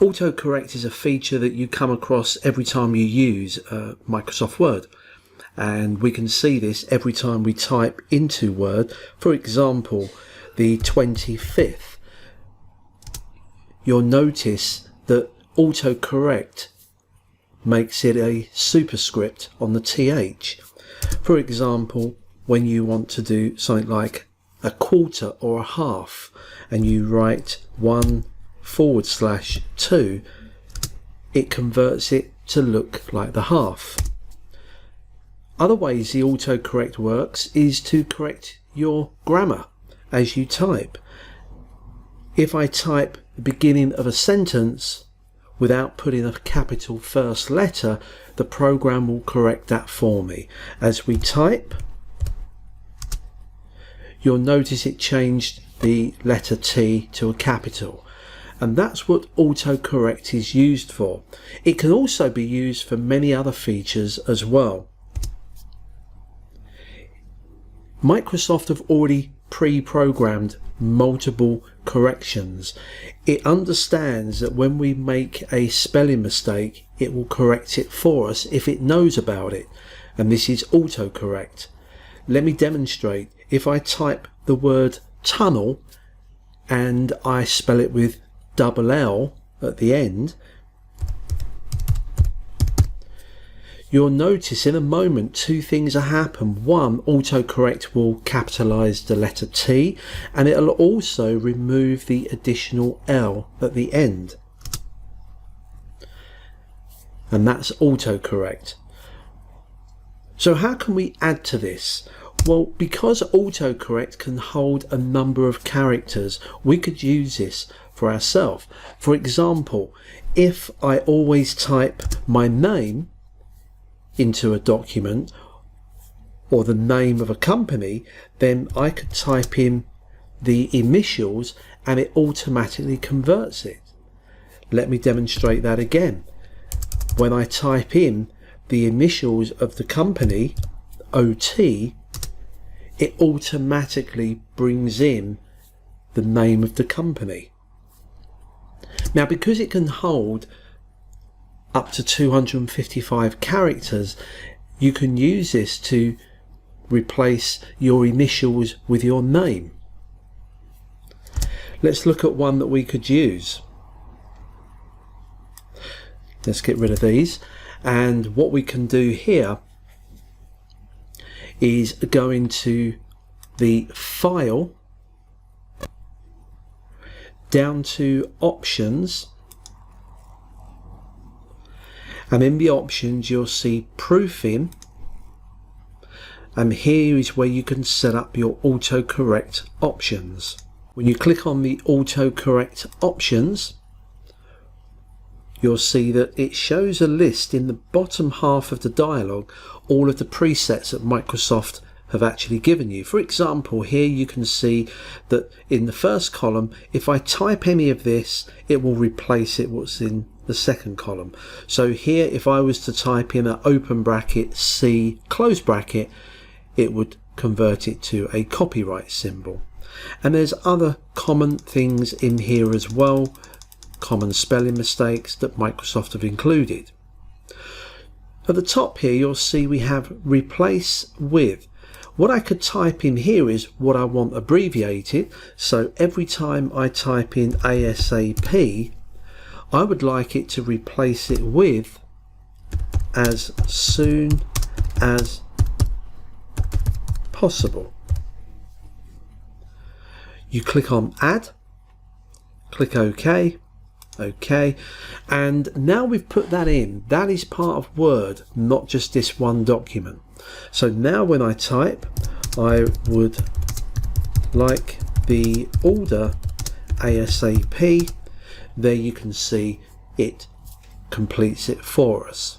AutoCorrect is a feature that you come across every time you use Microsoft Word, and we can see this every time we type into Word. For example, the 25th, you'll notice that AutoCorrect makes it a superscript on the TH. For example, when you want to do something like a quarter or a half and you write 1/2, it converts it to look like the half. Other ways the AutoCorrect works is to correct your grammar as you type. If I type the beginning of a sentence without putting a capital first letter, the program will correct that for me. As we type, you'll notice it changed the letter T to a capital, and that's what AutoCorrect is used for. It can also be used for many other features as well. Microsoft have already pre-programmed multiple corrections. It understands that when we make a spelling mistake, it will correct it for us if it knows about it, and this is AutoCorrect. Let me demonstrate. If I type the word tunnel and I spell it with double L at the end, you'll notice in a moment two things will happen. One, AutoCorrect will capitalize the letter T, and it'll also remove the additional L at the end. And that's AutoCorrect. So how can we add to this? Well, because AutoCorrect can hold a number of characters, we could use this for ourselves. For example, if I always type my name into a document or the name of a company, then I could type in the initials and it automatically converts it. Let me demonstrate that again. When I type in the initials of the company, OT, it automatically brings in the name of the company. Now, because it can hold up to 255 characters, you can use this to replace your initials with your name. Let's look at one that we could use. Let's get rid of these, and what we can do here is go into the file, down to options, and in the options you'll see proofing, and here is where you can set up your AutoCorrect options. When you click on the AutoCorrect options, you'll see that it shows a list in the bottom half of the dialog, all of the presets that Microsoft have actually given you. For example, here you can see that in the first column, if I type any of this, it will replace it what's in the second column. So here, if I was to type in an open bracket C close bracket, it would convert it to a copyright symbol. And there's other common things in here as well, common spelling mistakes that Microsoft have included. At the top here you'll see we have replace with. What I could type in here is what I want abbreviated, so every time I type in ASAP, I would like it to replace it with as soon as possible. You click on add, click OK, OK, and now we've put that in. That is part of Word, not just this one document. So now when I type, I would like the order ASAP, there you can see it completes it for us.